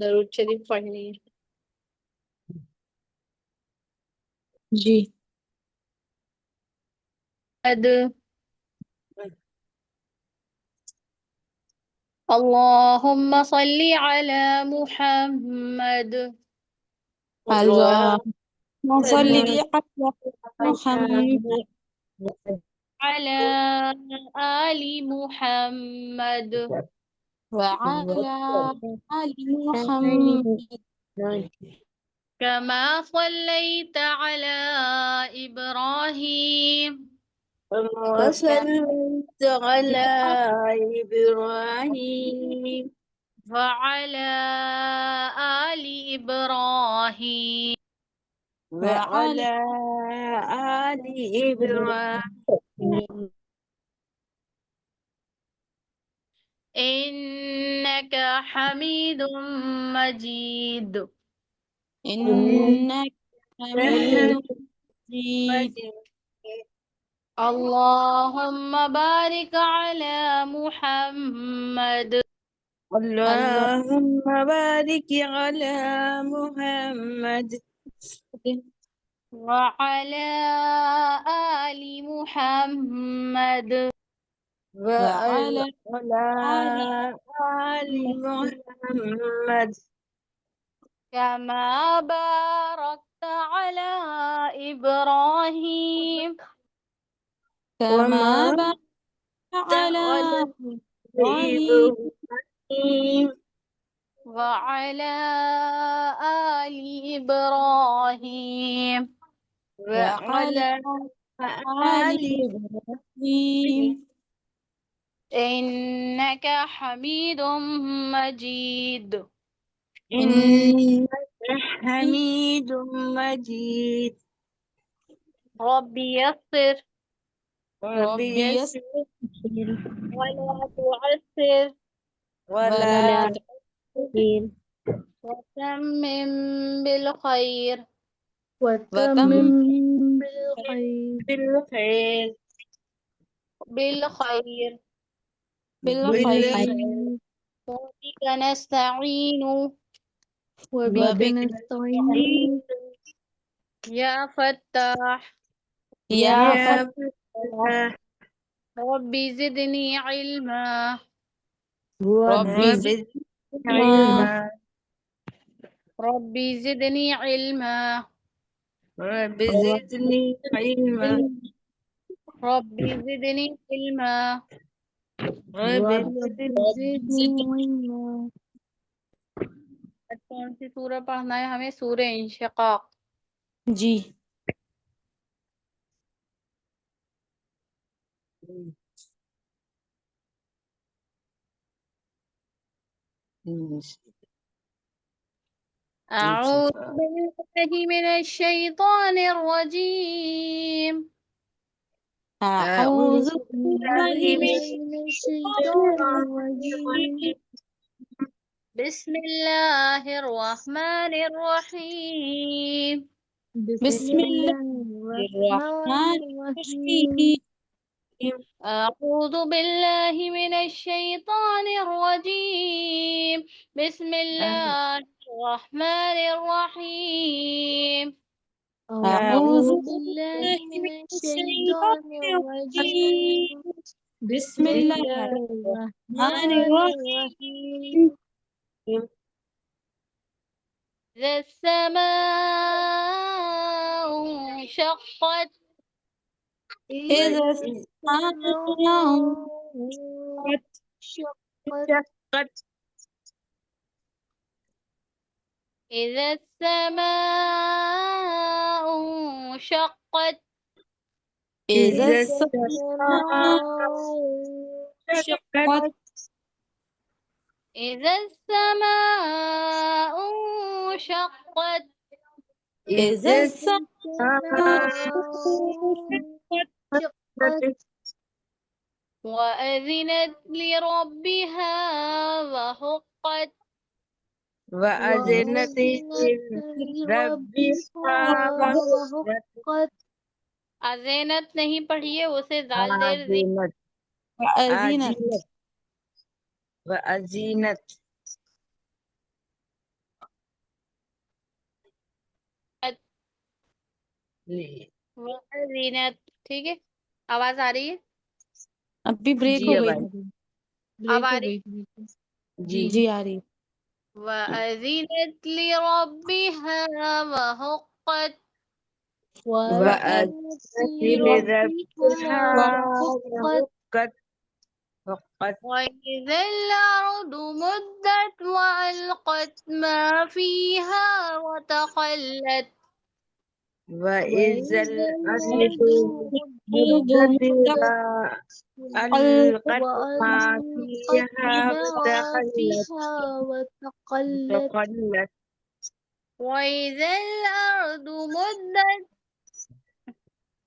درود شریف پڑھنی ہے. جی اللهم صل على محمد اللهم صل على محمد على آل محمد وعلى آل محمد كما صليت على إبراهيم وصلت على إبراهيم وعلى آل إبراهيم وعلى آل إبراهيم إنك حميد مجيد. إنك حميد مجيد. اللهم بارك على محمد اللهم بارك على محمد وعلى آل محمد وعلى آل آل محمد كما باركت على إبراهيم كما وما باركت على على إبراهيم إبراهيم وعلى آل إبراهيم وعلى آل آل إبراهيم إنك حميد مجيد. إنك حميد مجيد ربي يسر رب ربي يسر ولا تعسر ولا تعسر وتمم بالخير وتمم بالخير بالخير بالخير وبك نستعين وبك نستعين يا فتاح يا يا فتح فتاح ربي زدني علما ربي رب زدنا علما ربي زدني علما رب زدني علما ربي زدني علما. رب زدني آج کون سی سورہ پڑھنا ہے ہمیں؟ سورہ انشقاق. جی أعوذ بالله من الشيطان الرجيم. أعوذ بالله بالله من الشيطان الشيطان الرجيم الرجيم بسم الله الرحمن الرحيم. بسم الله الرحمن الرحيم أعوذ بالله من الشيطان الرجيم بسم الله الرحمن الرحيم. أعوذ بالله من الشيطان الرجيم بسم الله الرحمن الرحيم إذا السماء انشقت إذا السماء انشقت إذا السماء انشقت إذا إذا السماء انشقت إذا السماء انشقت إذا السماء انشقت وأذنت لربها وحقت وأذنت لربها وحقت أذنت نہیں پڑھیے، اسے زال زیر زین. وأذنت وأذنت وأذنت. ٹھیک ہے، آواز آ رہی ہے؟ ابھی بریک جی ہو اب گئی آئی تھی اب بریک آ ہو رہی؟ گئی تھی بالکل جی جی آ رہی وأذنت لربها وحقت. وأذنت و لربها وحقت وإذا الأرض مدت وألقت ما فيها وتخلت. وإذا الأرض الأرض مدت ألقت ألقت ما فيها وتخلت وتخلت وإذا الأرض مدت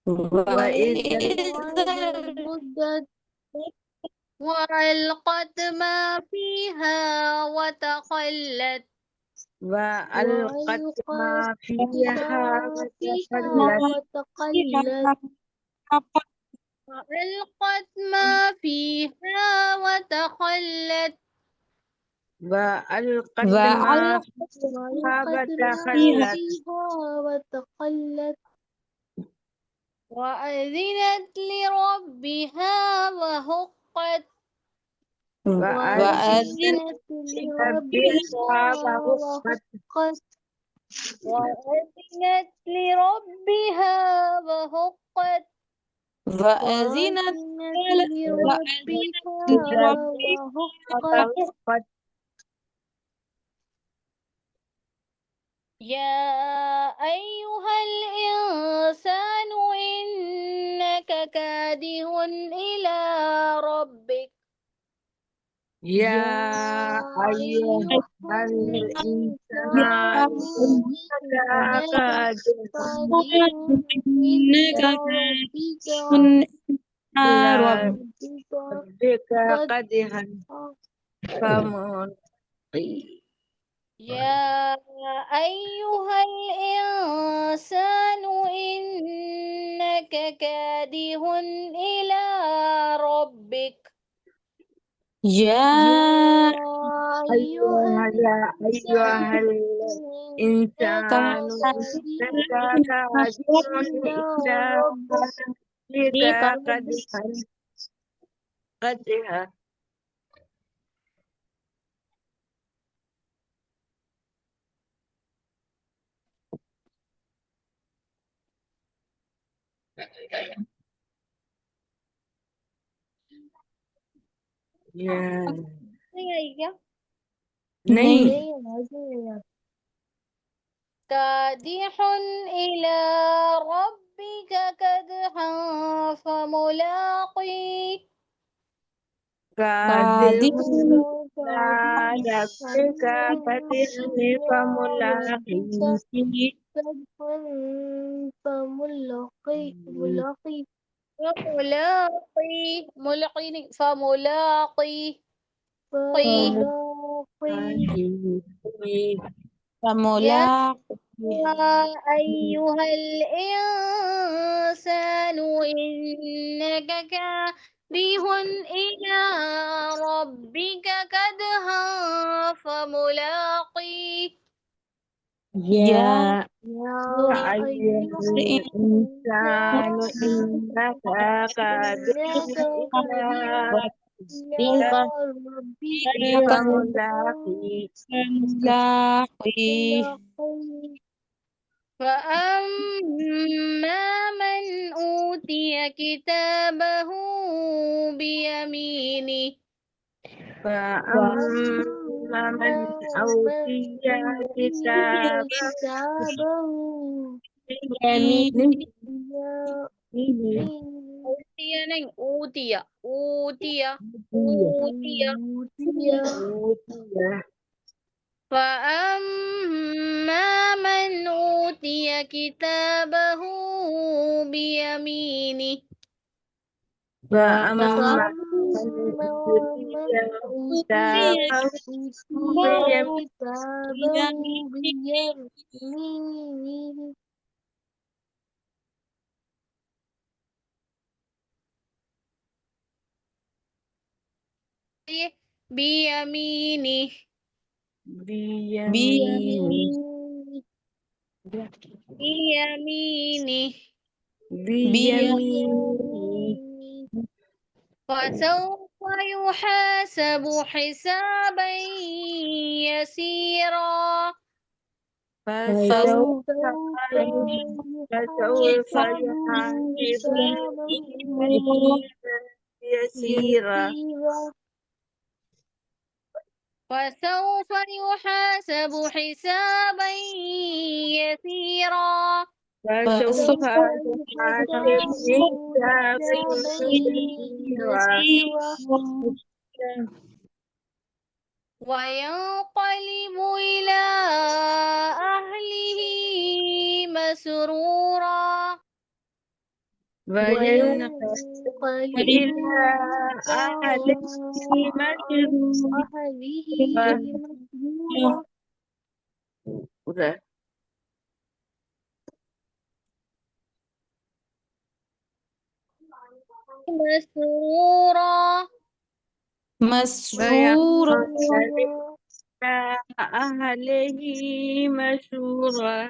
وإذا وإذا وألقت ما فيها وتخلت. وألقت ما فيها وتخلت وتخلت وألقت ما فيها وتخلت. وألقت ما فيها وتخلت وتخلت وأذنت لربها وحقت. وأذنت لربها وحقت وأذنت لربها وحقت. وأذنت لربها وحقت يا أيها الإنسان إنك كادح إلى ربك. يا أيها الإنسان إنك كادح إنك إلى ربك ربك قدحا فملاقيه يا أيها الإنسان إنك كادح إلى ربك. يا أيها الإنسان إنك كادح إلى ربك قدحا نہیں آئی کیا؟ نہیں كادح إلى ربك كدحا فملاقيه. قادر إلى ربك قدحا فملاقيه فملاقيه ملقي نہیں، فملاقيه. قيه. يا أيها الإنسان إنك كادح إلى ربك كدحا فملاقيه. يا أيها الإنسان إنك كادح إلى ربك فملاقيه ملاقيه فأما من أوتي كتابه بيمينه. فأما من أوتي كتابه بيمينه أوتي نہیں، أوتي أوتي أوتي. فأما من أوتي كتابه بيمينه. فأما من أوتي كتابه بيمينه بيمينه. بيمينه بيمينه بيمينه فسوف يحاسب حسابا يسيرا فسوف فسوف يحاسب يسيرا فسوف يحاسب حسابا يسيرا فسوف يحاسب حسابا يسيرا وينقلب إلى أهله مسرورا وينقلب إلى أهله مسرورا مسرورا مسرورا وينقلب إلى أهله مسرورا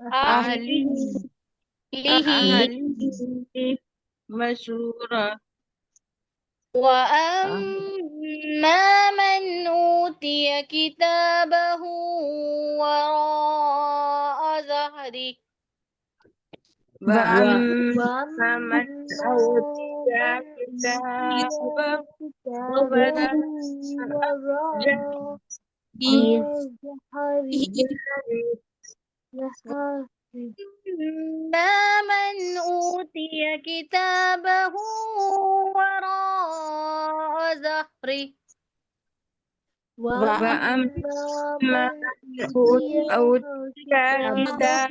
أهله أهله مسرورا وأما من أوتي كتابه وراء ظهره وأما من أوتي كتابه وراء ما من أوتي كتابه وراء ظهره وأما من أوتي كتابه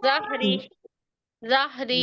ظهري ظهري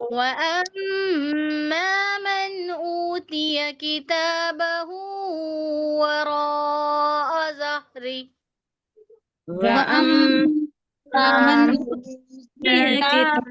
وأما من أوتي كتابه وراء ظهره وأما من أوتي كتابه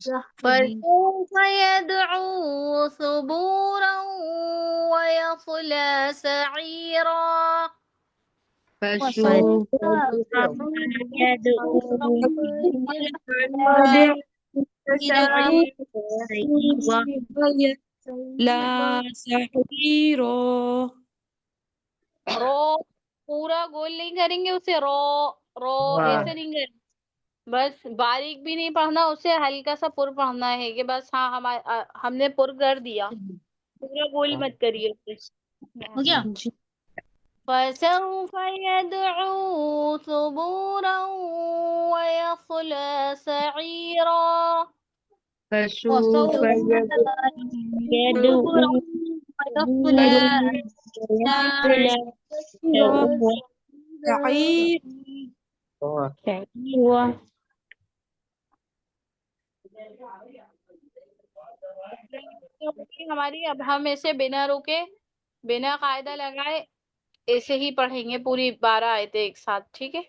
زحري فسوف يدعو ثبورا ويصلى سعيرا فسوف يدعو لا سعيرا رو پورا گول نہیں کریں گے اسے رو رو ایسے نہیں کریں بس باریک بھی نہیں پڑھنا اسے ہلکا سا پر پڑھنا ہے کہ بس ہاں ہم نے پر کر دیا پورا گول مت کریے اسے ہو گیا فسوف يدعو ثبورا ويصلى سعيرا فسوف يدعو سعير ہماری اب ہم ایسے بنا رکے بنا قاعدہ لگائے ایسے ہی پڑھیں گے پوری 12 آیتیں ایک ساتھ ٹھیک ہے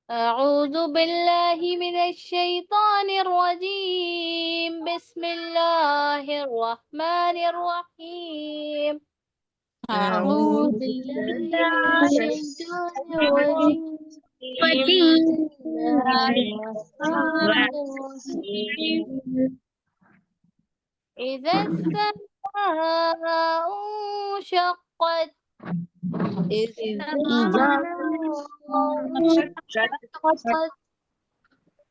أعوذ بالله من الشيطان الرجيم بسم الله الرحمن الرحيم أعوذ بالله من الشيطان الرجيم بسم الله الرحمن الرحيم إذا السماء انشقت إذا انشقت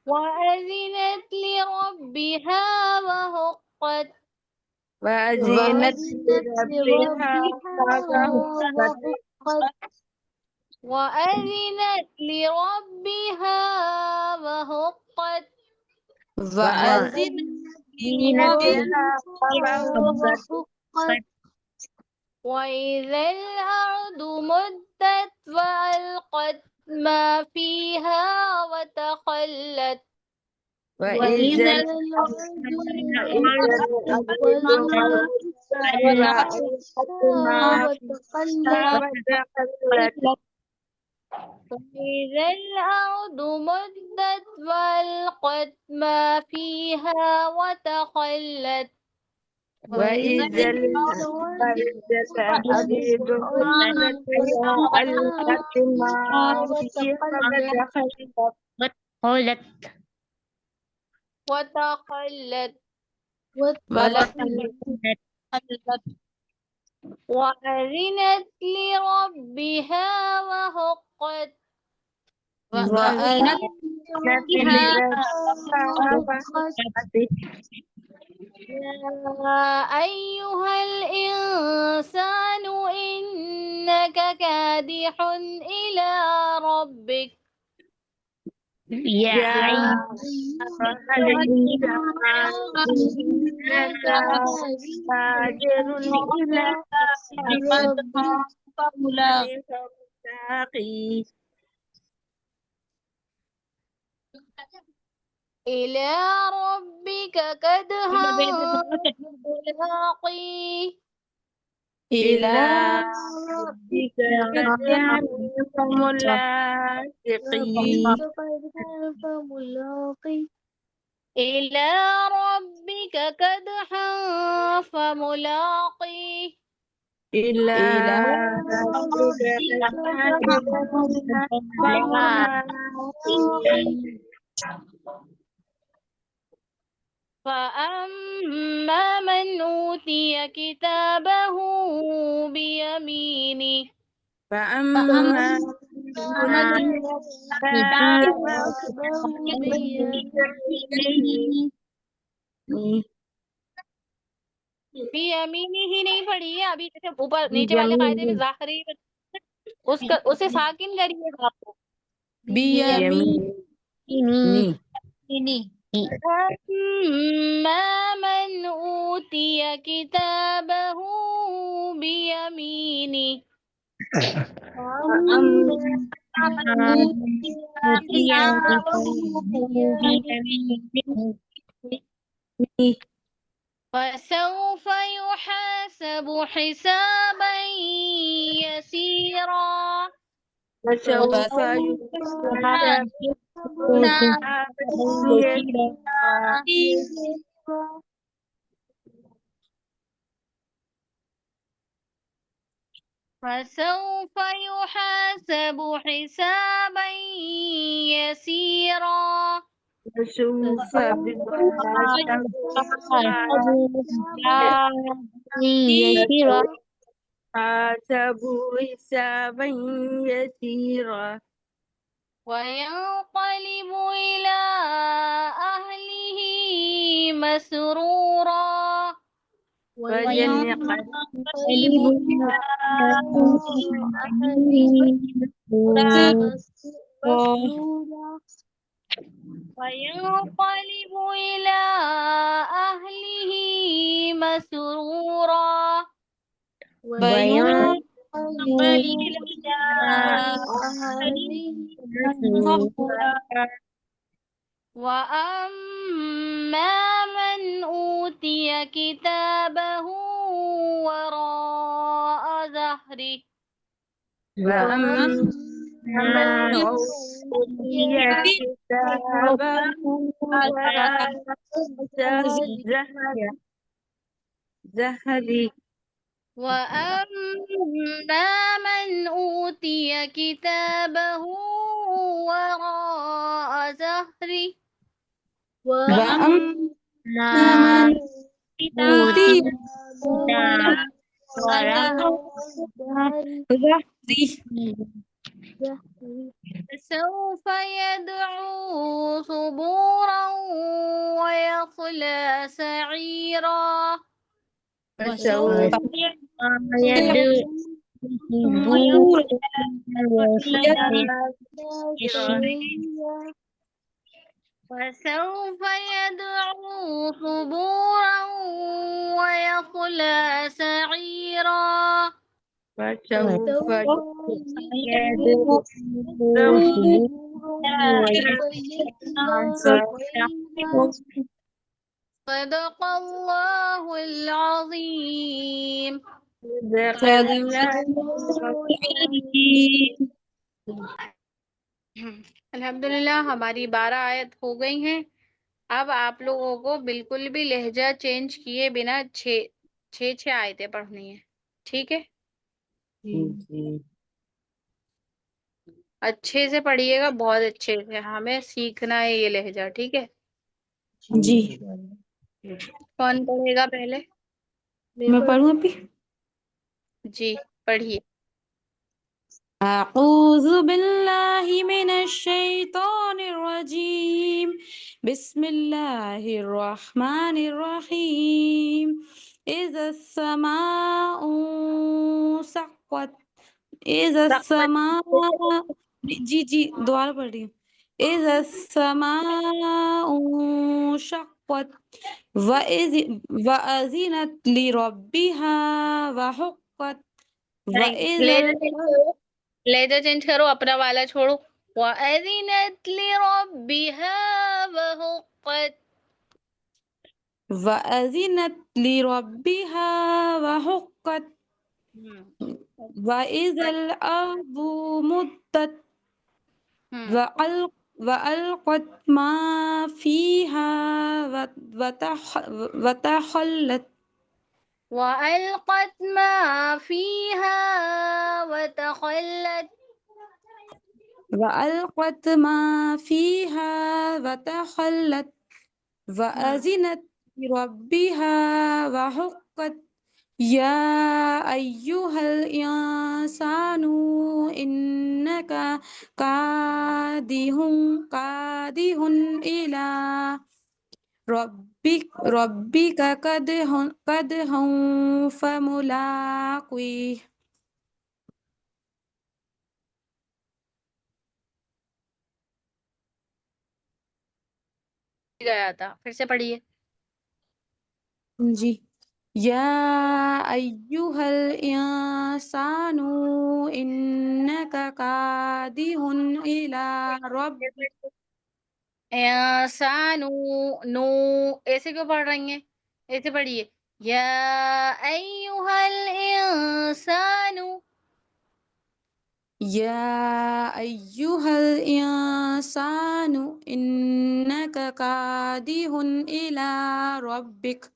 وأذنت لربها وحقت وأذنت لربها وحقت وأذنت لربها وحقت وأذنت لربها وحقت وإذا الأرض مدت وألقت ما فيها وتخلت وإذا الأرض وتخلت وإذا الأرض مدت وألقت ما فيها وتخلت وإذا الأرض ألقت ما فيها وتخلت وتخلت وأذنت لربها وحقت وأذنت يا أيها الإنسان إنك كادح إلى ربك يا إلى ربك كدحا ملاقيه إلى ربك كدحا فملاقيه إلى ربك كدحا فملاقيه إلى ربك كدحا فملاقيه فأما من أوتي كتابه بيمينه فأما من بيمينه ہی نہیں پڑھی ہے ابھی جیسے اوپر نیچے والے قاعدے میں ظاہری اسے ساکن کریے گا آپ کو أما من أوتي كتابه بيمينه فسوف يحاسب حسابا يسيرا فسوف فسوف يحاسب حسابا يسيرا فسوف يحاسب حسابا يسيرا فسوف يحاسب يسيرا حسابا يسيرا وينقلب إلى أهله مسرورا وينقلب وينقلب إلى أهله مسرورا وأما من أوتي كتابه وراء ظهره وأما من أوتي كتابه وراء ظهره وأما من أوتي كتابه وراء ظهره وأما من أوتي فسوف يدعو ثبورا ويصلى سعيرا فسوف فسوف يدعو ثبورا ويصلى سعيرا فسوف صدق الله العظيم. الحمدللہ ہماری 12 آیت ہو گئی ہیں. اب آپ لوگوں کو بالکل بھی لہجہ چینج کیے بنا چھ آیتیں پڑھنی ہیں. ٹھیک ہے؟ اچھے سے پڑھیے گا، بہت اچھے سے. ہمیں سیکھنا ہے یہ لہجہ. ٹھیک ہے؟ جی کون پڑھے گا پہلے؟ میں پڑھوں ابھی. جی پڑھیے. أعوذ بالله من الشيطان الرجيم بسم الله الرحمن الرحيم إذا السماء سقط إذا السماء جی دوبارہ پڑھ رہی ہوں. إذا السماء شقت وأذنت لربها وحقت وإذا لہجہ چینج کرو، اپنا والا چھوڑو. وَأَذِنَتْ لِرَبِّهَا وَحُقَّتْ. وَأَذِنَتْ لِرَبِّهَا وَحُقَّتْ وَإِذَا الْأَرْضُ مُدَّتْ وَأَلْقَتْ مَا فِيهَا وَتَخَلَّتْ وَأَلْقَتْ مَا فِيهَا وَتَخَلَّتْ. وَأَلْقَتْ مَا فِيهَا وَتَخَلَّتْ وَأَذِنَتْ لِرَبِّهَا وَحُقَّتْ يَا أَيُّهَا الْإِنسَانُ إِنَّكَ كَادِحٌ إِلَى رَبِّكَ كَدْحًا فَمُلَاقِيهِ. گیا تھا، پھر سے پڑھیے. جی یا ایہا الانسان انک کادح الی ربک. انسان نو ایسے کیوں پڑھ رہی ہیں؟ ایسے پڑھیے یا ایھا الانسان. يا أيها الإنسان إنك كادح إلى ربك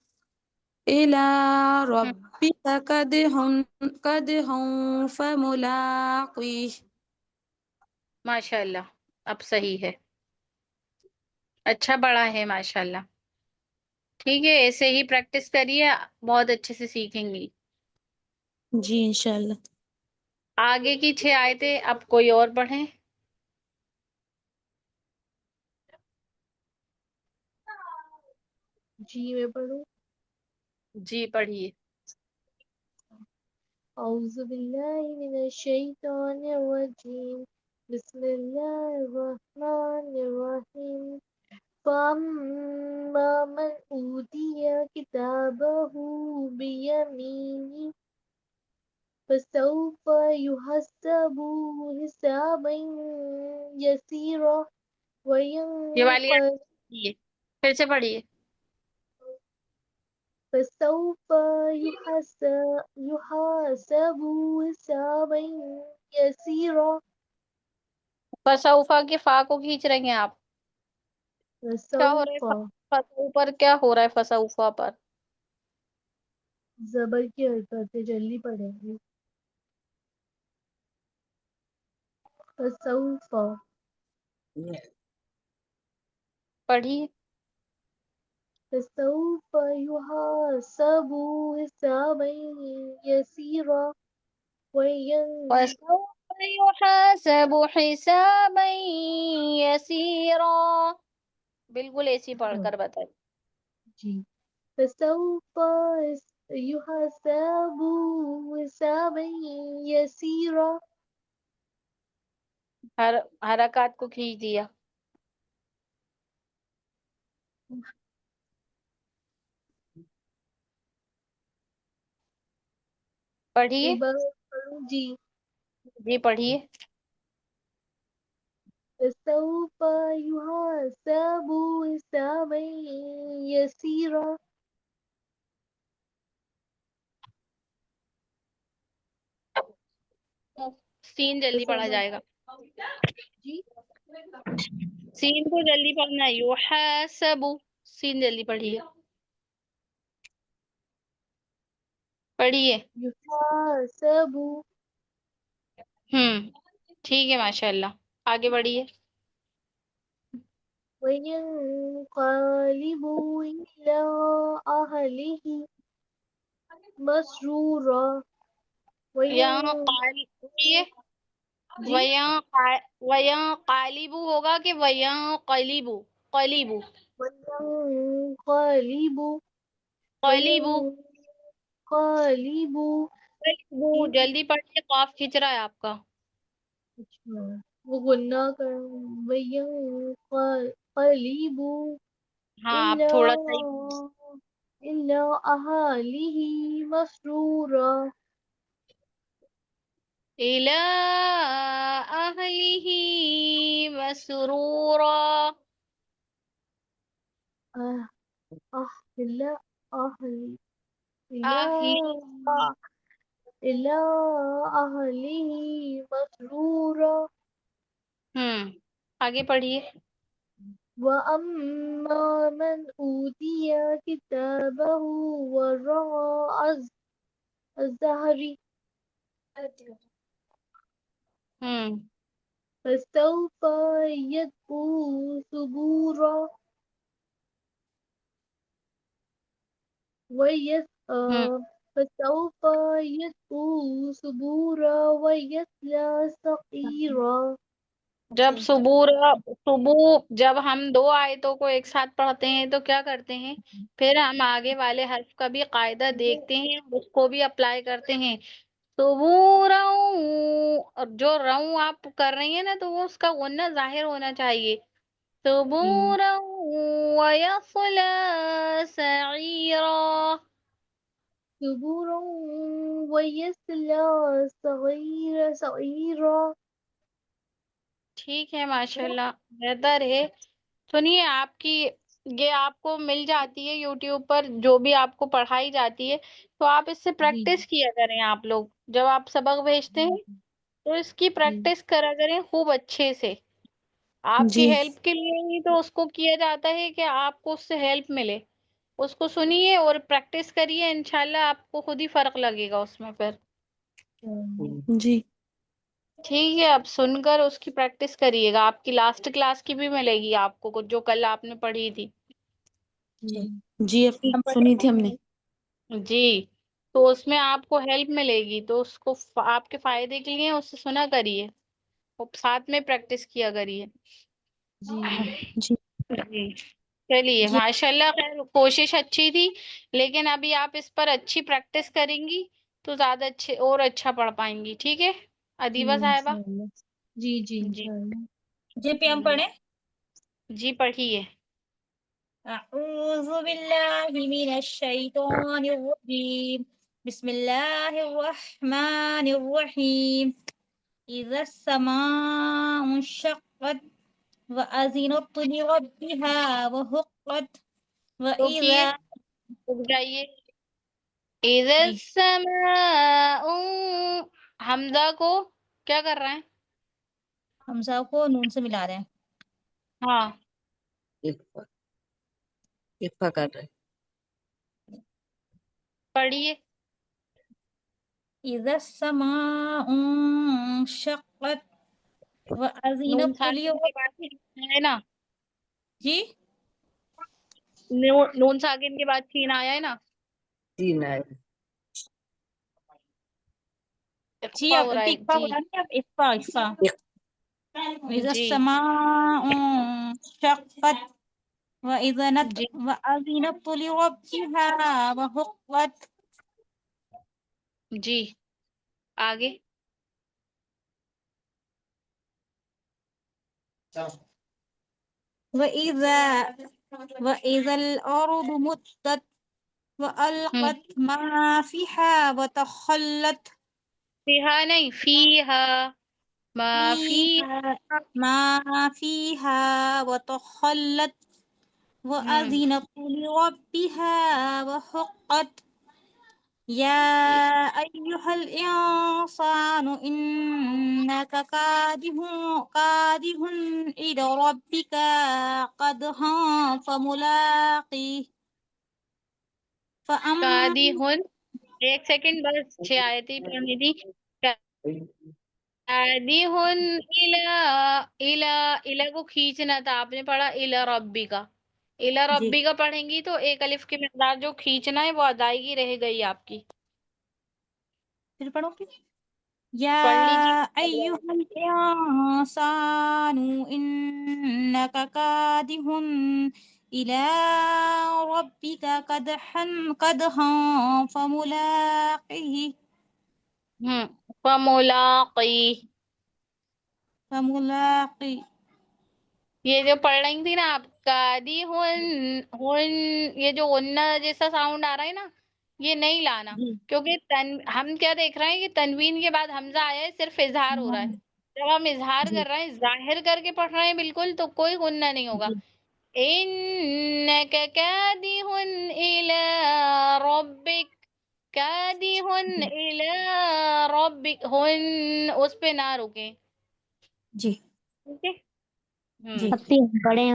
كدحا فملاقيه. ماشاء اللہ اب صحیح ہے، اچھا پڑھا ہے ماشاء اللہ. ٹھیک ہے، ایسے ہی پریکٹس کریے، بہت اچھے سے سیکھیں گی. جی انشاءاللہ. آگے کی 6 آیتیں اب کوئی اور پڑھیں. جی میں پڑھوں. جی پڑھیے. اعوذ باللہ من الشیطان الرجیم. بسم اللہ الرحمن الرحیم. فَأَمَّا مَنْ أُوتِيَ كِتَابَهُ بِيَمِينِهِ فَسَوْفَ يُحَاسَبُ حِسَابًا يَسِيرًا یہ والی آیت وَيَنقَلِبُ پڑھیے، پھر سے پڑھیے. فَسَوْفَ يُحَاسَبُ حِسَابًا يَسِيرًا. فسوفا کے فا کو کھینچ رہے ہیں آپ. کیا ہو رہا فَسَوْفَ ہے فسو پر؟ کیا ہو رہا ہے فسوفا پر؟ زبر کی حرکتیں جلدی پڑیں گی. فَسَوْفَ پڑھیے. فَسَوْفَ يُحَاسَبُ حِسَابًا يَسِيرًا فسوف يحاسب حسابا يسيرا. بالکل ایسی پڑھ کر بتائیے. جی فَسَوْفَ يُحَاسَبُ حِسَابًا يَسِيرًا. حرکات کو کھینچ دیا. پڑھیے. ایک بار پڑھوں جی. جی پڑھیے. فَسَوْفَ يُحَاسَبُ حِسَابًا يَسِيرًا. سین جلدی پڑھا جائے گا. جی سین کو جلدی پڑھنا ہے. یحاسب، سین جلدی پڑھیے. پڑھیے. يُحَاسَبُ. ٹھیک ہے ماشاء اللہ. آگے بڑھیے. وَيَنقَلِبُ إِلَىٰ أَهْلِهِ مَسْرُورًا. یہاں قالب، جی ویاں قالبو ہوگا کہ ویاں قلیبو؟ قلیبو. وَيَنقَلِبُ قلیبو. وَيَنقَلِبُ قلیبو جلدی پڑھیے، قاف کھینچ رہا ہے آپ کا. اچھا وہ غنہ کر. وَيَنقَلِبُ ہاں آپ تھوڑا صحیح. إِلَىٰ أَهْلِهِ مَسْرُورًا. إِلَىٰ أَهْلِهِ مَسْرُورًا. إِلَىٰ أَهْلِهِ أهلي. إِلَىٰ أَهْلِهِ مَسْرُورًا. آگے پڑھیے. وَأَمَّا مَنْ أُوتِيَ كِتَابَهُ وَرَاءَ ظَهْرِهِ فَسَوْفَ يَدْعُو ثُبُورًا فَسَوْفَ يَدْعُو ثُبُورًا وَيَصْلَىٰ سَعِيرًا. جب جب ہم 2 آیتوں کو ایک ساتھ پڑھتے ہیں تو کیا کرتے ہیں؟ پھر ہم آگے والے حرف کا بھی قاعدہ دیکھتے ہیں، اس کو بھی اپلائی کرتے ہیں. صبورا، اور جو رؤں آپ کر رہی ہیں نا تو وہ اس کا غنہ ظاہر ہونا چاہیے. صبورا ویصلا سعیرا. ثُبُورًا وَيَصْلَىٰ سَعِيرًا. ٹھیک ہے ماشاء اللہ، بہتر ہے. سنیے آپ کی یہ آپ کو مل جاتی ہے یوٹیوب پر، جو بھی آپ کو پڑھائی جاتی ہے، تو آپ اس سے پریکٹس کیا کریں. آپ لوگ جب آپ سبق بھیجتے ہیں تو اس کی پریکٹس کرا کریں خوب اچھے سے. آپ کی جی ہیلپ کے لیے ہی تو اس کو کیا جاتا ہے کہ آپ کو اس سے ہیلپ ملے. اس کو سنیے اور پریکٹس کریے، انشاءاللہ آپ کو خود ہی فرق لگے گا اس میں پھر. جی ٹھیک ہے، اب سن کر اس کی پریکٹس کریے گا. آپ کی لاسٹ کلاس کی بھی ملے گی آپ کو، جو کل آپ نے پڑھی تھی. جی اپی سنی تھی ہم نے. جی، تو اس میں آپ کو ہیلپ ملے گی، تو اس کو آپ کے فائدے کے لیے اس سے سنا کریے اور ساتھ میں پریکٹس کیا کریے. جی جی چلیے، جی ماشاء اللہ. خیر کوشش اچھی تھی، لیکن ابھی آپ اس پر اچھی پریکٹس کریں گی تو زیادہ اچھے اور اچھا پڑھ پائیں گی. ٹھیک ہے ادیبہ صاحبہ؟ جی جی جی پہ ہم پڑھیں. جی پڑھیے. اعوذ باللہ من الشیطان الرجیم. بسم اللہ الرحمن الرحیم. اذا السماء انشقت وأذنت لربها وحقت روکیے، وإذا. رک جائیے. اذا جی السماء، حمزہ کو کیا کر رہے ہیں؟ حمزہ کو نون سے ملا رہے ہیں. ہاں اکفا کر رہے. پڑھیے. اذا السماء انشقت نون وأذنت ساکن کے بعد چھین ہے نا؟ جی نون ساکن کے بعد چھین آیا ہے نا؟ تین آئے. جی اخفا ہو رہا ہے. اقفا جی بتا دیں آپ. اقفا اقفا. اذا جی السماء انشقت جی وأذنت لربها وحقت. جی آگے. وإذا الأرض مدت وألقت ما فيها وتخلت. فیہا نہیں، فیہا، ما فيها ما فيها وتخلت وأذنت لربها وحقت. يا أيها الإنسان إنك كادح إلى ربك قدحا فملاقيه. قادی فأما. ہن. ایک سیکنڈ بس، 6 آیتیں پڑھنی تھی. قادی ہن الا کو کھینچنا تھا، آپ نے پڑھا الا ربی کا. الا جی ربی کا پڑھیں گی تو ایک الف کی مقدار جو کھینچنا ہے وہ ادائیگی رہ گئی آپ کی. پھر پڑھو پھر. يا پڑھ لیجیے. أيها الإنسان إنك كادح إلى ربك قدحا فملاقيه. فملاقي. یہ جو پڑھ رہی تھی نا آپ، قادی ہن، یہ جو غنہ جیسا ساؤنڈ آ رہا ہے نا، یہ نہیں لانا. جی کیونکہ ہم کیا دیکھ رہے ہیں کہ تنوین کے بعد حمزہ آیا ہے، صرف اظہار ہو رہا ہے. جب ہم اظہار جی کر رہے ہیں، ظاہر کر کے پڑھ رہے ہیں بالکل، تو کوئی غنہ نہیں ہوگا. جی إِنَّكَ كَادِحٌ إِلَىٰ رَبِّكَ، كَادِحٌ إِلَىٰ رَبِّكَ، ہن اس پہ نہ رکیں. جی ٹھیک ہے. جی پڑھیں.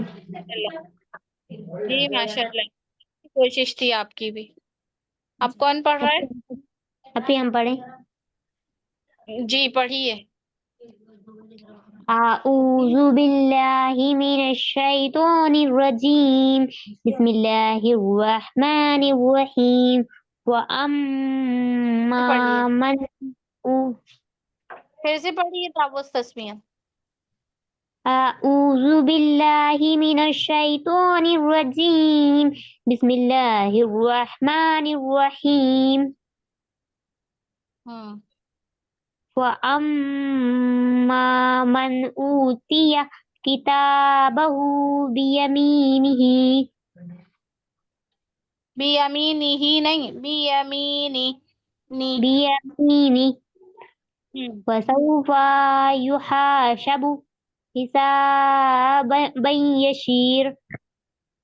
جی ماشاء اللہ، کوشش تھی آپ کی بھی. اب کون پڑھ رہا ہے؟ ابھی ہم پڑھیں. جی پڑھیے. أعوذ بالله من الشيطان الرجيم. بسم الله الرحمن الرحيم. وأما پڑھیے، من پھر سے پڑھیے تاوس تسمیہ. أعوذ بالله من الشيطان الرجيم. بسم الله الرحمن الرحيم. وأما من أوتي كتابه بيمينه. بیمینہ نہیں، بیمینہ. بيمينه فسوف يحاسب حسابا يسير.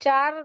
4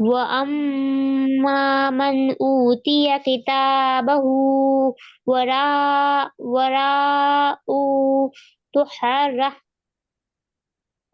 وأما من أوتي كتابه وراء ظهره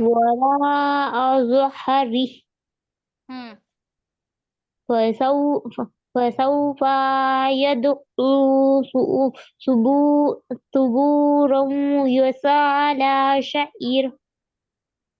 وراء ظهره فسوف يدعو ثبورا يصلى سعيرا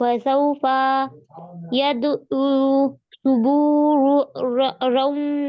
فسوف يدعو ثبورا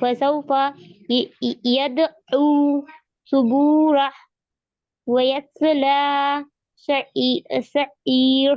فسوف يدعو ثبورا ويصلى سعيرا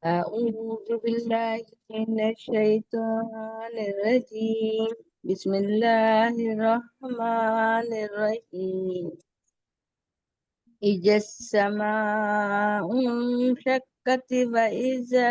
أعوذ بالله من الشيطان الرجيم بسم الله الرحمن الرحيم إذا السماء انشقت وإذا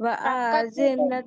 وأذنت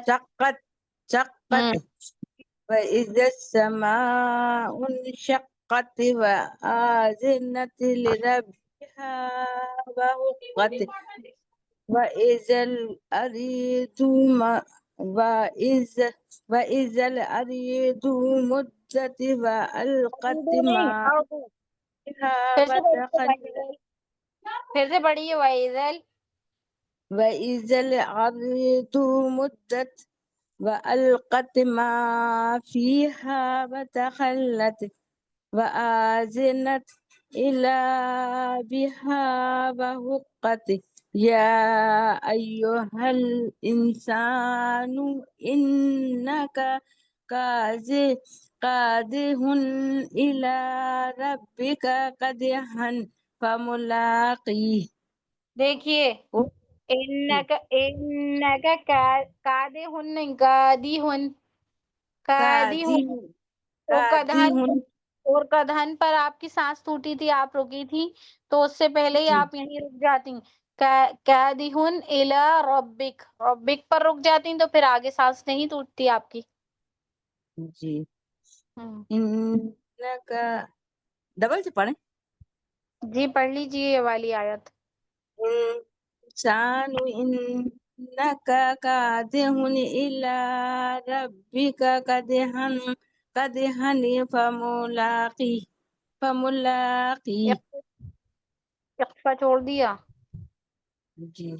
شقت شقت وإذا السماء انشقت وأذنت لربها وحقت وإذا الأرض وإذا الأرض مدت وألقت ما نہیں اردو فيها پھر سے پڑھیے پھر سے پڑھیے وإذا الأرض مدت وألقت ما فيها وتخلت وآذنت إلى بها وحقت يا أيها الإنسان إنك كادح إلى ربك كدحا فملاقيه. دیکھیے انکا کادہن نہیں کادہن تو کدہن اور کدہن پر آپ کی سانس ٹوٹی تھی، آپ رکی تھی، تو اس سے پہلے ہی آپ یہیں رک جاتی. کادہن الی ربک، ربک پر رک جاتی تو پھر آگے سانس نہیں ٹوٹتی آپ کی. جی انکا ڈبل سے پڑھیں. جی پڑھ لیجیے یہ والی آیت. انسان انک کادح الی ربک کدحا فملاقی. اقفا چھوڑ دیا. جی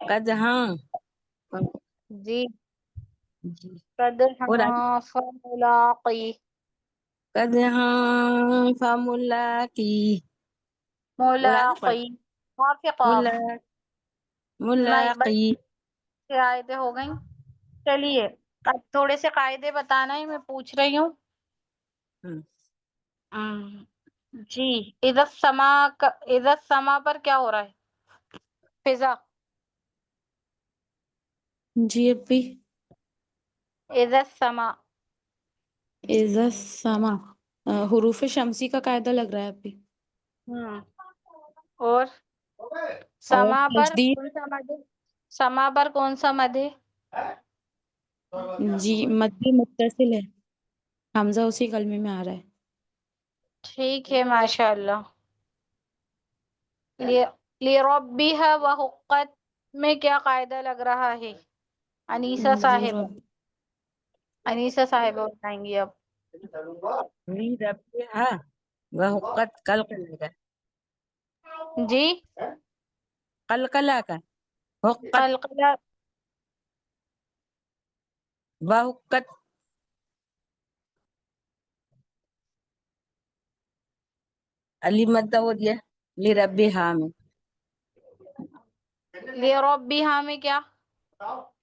کدحا جی جی اور کدحا فملاقی. کدحا فملاقی. اور آگے پڑھ ملاقی قاف قاف نہیں بس ملاقی. یہ آیتیں ہو گئیں. چلیے اب تھوڑے سے قاعدے بتانا ہی میں پوچھ رہی ہوں. جی اذا السما پر کیا ہو رہا ہے فضا؟ جی اپی. اذا السما اذا السما حروف شمسی کا قاعدہ لگ رہا ہے اپی. اور اور سما پر تجدید. کون سا مد ہے؟ سما پر کون سا مد ہے؟ جی مد متصل ہے، حمزہ اسی کلمے میں آ رہا ہے. ٹھیک ہے ماشاء اللہ. لربها وحقت میں کیا قاعدہ لگ رہا ہے؟ انیسہ صاحبہ بتائیں گی اب. ربها وحقت قلقلہ کا جی قلقلہ کا حقت قلقلہ وحقت علی مدہ ہو دیا لربها میں لربها میں کیا؟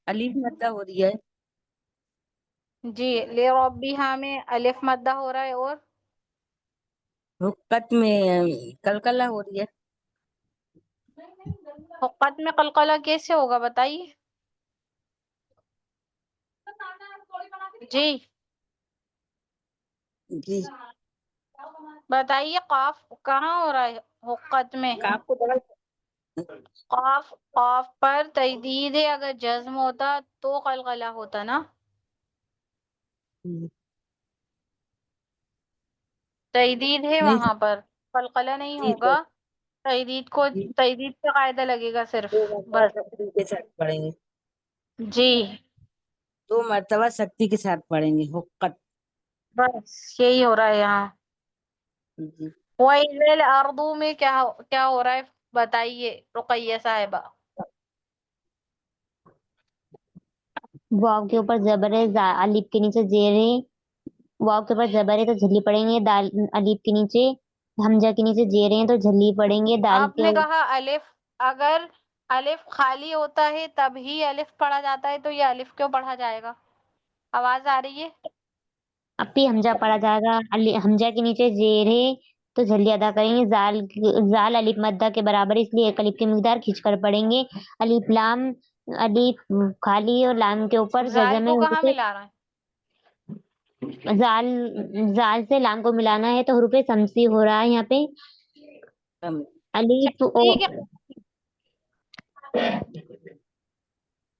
علی مدہ ہو دیا ہے. جی لربها میں الف مدہ ہو رہا ہے اور حقت میں قلقلہ ہو دیا ہے. حقت میں قلقلہ کیسے ہوگا بتائیے. جی جی بتائیے قاف کہاں ہو رہا ہے حقت میں؟ آپ کو ڈبل قاف پر تجدید ہے، اگر جزم ہوتا تو قلقلہ ہوتا نا. تجدید ہے نہیں وہاں پر، قلقلہ نہیں جی تو ہوگا. تجدید کا قاعدہ لگے گا صرف دو بس. مرتبہ سختی کے ساتھ پڑھیں گے. جی 2 مرتبہ سختی کے ساتھ پڑھیں گے حقت. بس یہی ہو رہا ہے یہاں. جی وَإِذَا الْأَرْضُ میں کیا ہو رہا ہے بتائیے رقیہ صاحبہ. واو کے اوپر زبر ہے، الف کے نیچے زیر ہے. واو کے اوپر زبر ہے تو جھلی پڑیں گے. دال الف کے نیچے حمزہ کے نیچے زیر ہیں تو جھلی پڑیں گے. دال آپ کے نے کہا الف، اگر الف خالی ہوتا ہے تب ہی الف پڑھا جاتا ہے تو یہ الف کیوں پڑھا جائے گا؟ آواز آ رہی ہے؟ اپی حمزہ پڑھا جائے گا. حمزہ کے نیچے زیر ہے تو جھلی ادا کریں گے. زال الف مدہ کے برابر ہے، اس لیے ایک الف کی مقدار کھینچ کر پڑیں گے. الف لام الف خالی اور لام کے اوپر زال جزم کو کہاں ہے. ملا رہا ہے؟ زال سے لام کو ملانا ہے تو حروف شمسی ہو رہا ہے یہاں پہ. الف ٹھیک ہے.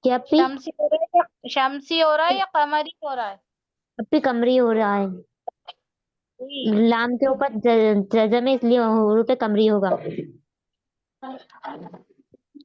کیا اپی؟ شمسی ہو رہا ہے یا قمری ہو رہا ہے؟ اپی قمری ہو رہا ہے. لام کے اوپر جزم ہے اس لیے حروف قمری ہوگا.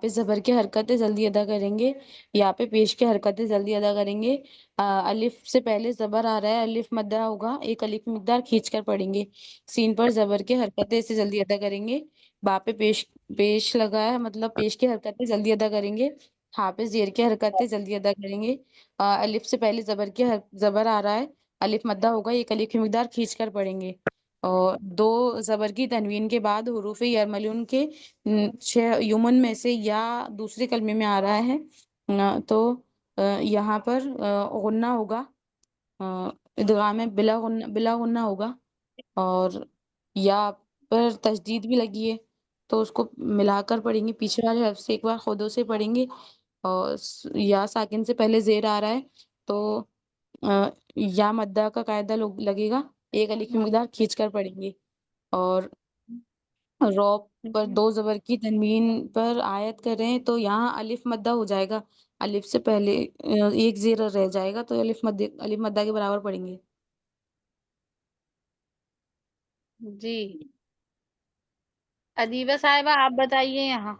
پہ زبر کی حرکتیں جلدی ادا کریں گے، یا پہ پیش کی حرکتیں جلدی ادا کریں گے۔ الف سے پہلے زبر آ رہا ہے، الف مدہ ہوگا، ایک الف کی مقدار کھینچ کر پڑھیں گے۔ سین پر زبر کی حرکتیں سے جلدی ادا کریں گے۔ با پہ پیش لگا ہے، مطلب پیش کی حرکتیں جلدی ادا کریں گے۔ ہاں پہ زیر کی حرکتیں جلدی ادا کریں گے۔ الف سے پہلے زبر آ رہا ہے، الف مدہ ہوگا، ایک الف کی مقدار کھینچ کر پڑھیں گے۔ اور دو زبر کی تنوین کے بعد حروف یرملون کے 6 یمن میں سے یا دوسرے کلمے میں آ رہا ہے، تو یہاں پر غنہ ہوگا، ادغام میں بلا غنہ ہوگا، اور یا پر تشدید بھی لگی ہے تو اس کو ملا کر پڑھیں گے، پیچھے والے حرف سے ایک بار خودوں سے پڑھیں گے۔ اور یا ساکن سے پہلے زیر آ رہا ہے تو یا مدہ کا قاعدہ لگے گا، ایک الف کی مقدار کھینچ کر پڑھیں گے۔ اور روب پر دو زبر کی تنوین پر آیت کریں تو یہاں الف مدہ ہو جائے گا، الف سے پہلے ایک زیر رہ جائے گا تو الف مدہ کے برابر پڑھیں گے۔ جی ادیبہ صاحبہ آپ بتائیے، یہاں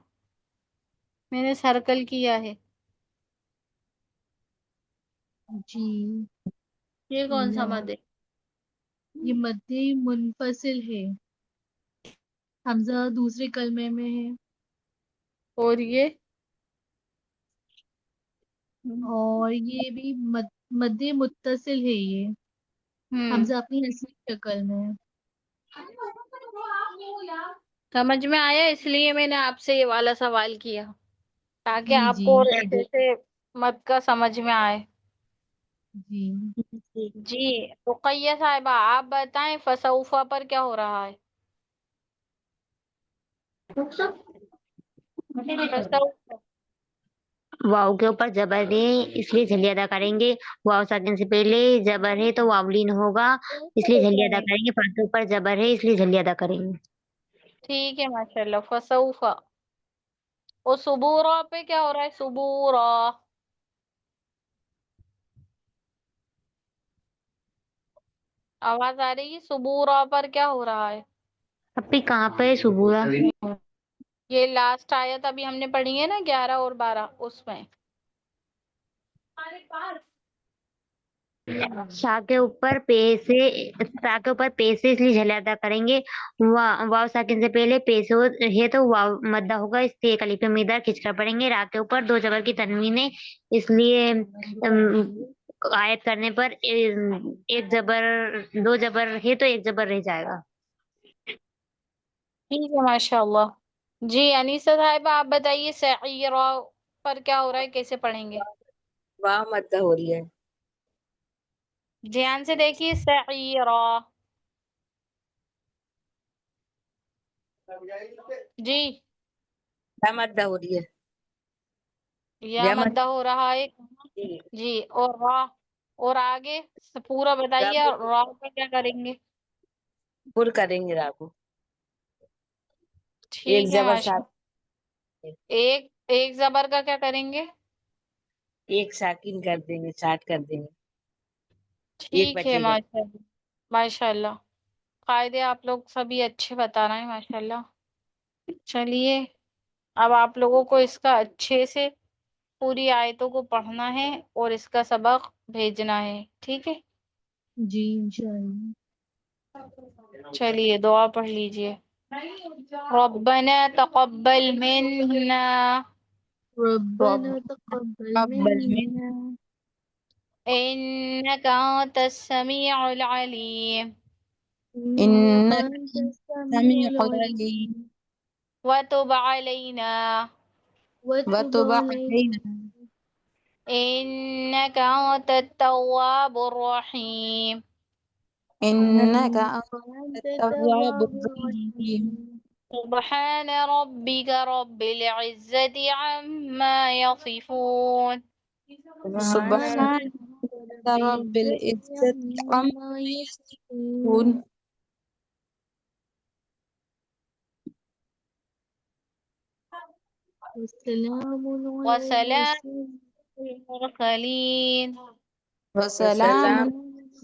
میں نے سرکل کیا ہے، جی یہ کون سا مد ہے؟ یہ مد منفصل ہے، حمزہ دوسرے کلمے میں ہے، اور یہ اور یہ بھی مد متصل ہے، یہ حمزہ اپنی اصلی شکل میں ہے۔ سمجھ میں آیا، اس لیے میں نے آپ سے یہ والا سوال کیا تاکہ جی آپ جی کو اچھے سے مد کا سمجھ میں آئے۔ جی جی رقیہ صاحبہ آپ بتائیں فسوفا پر کیا ہو رہا ہے؟ فسوفا واو کے اوپر زبر ہے اس لیے جھلی ادا کریں گے، واو ساکن سے پہلے زبر ہے تو واولین ہوگا اس لیے جھلی ادا کریں گے، فا کے اوپر زبر ہے اس لیے جھلی ادا کریں گے۔ ٹھیک ہے ماشاء اللہ، فسوفا۔ اور صبورا پہ کیا ہو رہا ہے؟ صبورا آواز آ رہی ہے؟ صبورا پر کیا ہو رہا ہے؟ ابھی کہاں پہ صبورا؟ یہ لاسٹ آیت ابھی ہم نے پڑھی ہے نا 11 اور 12، اس میں شاہ کے اوپر پیسے، شاہ کے اوپر پیسے اس لیے جھلی ادا کریں گے، واو ساکن سے پہلے پیسے ہے تو واو مدہ ہوگا اس لیے ایک الف کی مقدار کھینچ کر پڑیں گے۔ را کے اوپر دو زبر کی تنوین ہے اس لیے آیت کرنے پر ایک زبر، دو زبر ہے تو ایک زبر رہ جائے گا۔ ٹھیک ہے ماشاء اللہ۔ جی انیسہ صاحبہ آپ بتائیے سعیرا پر کیا ہو رہا ہے، کیسے پڑھیں گے؟ واہ مدہ ہو رہی ہے، دھیان سے دیکھیے، سعیرا جی یا مدہ ہو رہی ہے، یا مدہ ہو رہا ہے جی، اور را، اور آگے پورا بتائیے، را پر کیا کریں گے؟ پر کریں گے را کو، ایک ٹھیک ہے زبر ماشاء ساتھ اللہ۔ ایک زبر کا کیا کریں گے؟ ایک ساکن کر دیں گے، چاٹ کر دیں گے، ایک ٹھیک ہے بچے گا۔ ماشاء اللہ، ماشاء اللہ قاعدے آپ لوگ سبھی اچھے بتا رہے ہیں ماشاء اللہ۔ چلیے اب آپ لوگوں کو اس کا اچھے سے پوری آیتوں کو پڑھنا ہے اور اس کا سبق بھیجنا ہے، ٹھیک ہے؟ جی انشاءاللہ۔ چلیے دعا پڑھ لیجئے۔ ربنا تقبل منا ربنا تقبل منا إنك أنت السميع العليم إنك أنت السميع سمیع العلیم العليم وتب علينا وتب وتب علينا علینا إنك أنت التواب الرحيم انک إنك انت أنت التواب التواب الرحیم۔ الرحيم سبحان ربك رب العزة عما يصفون سبحان سبحان ربك رب رب العزة العزت عما عما يصفون یصفون۔ والسلام على وسلام المرسلين المرسلين وسلام والسلام والسلام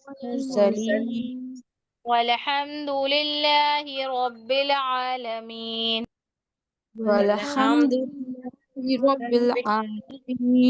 على المرسلین المرسلين والحمد لله رب العالمين والحمد والحمد للہ لله رب العالمین.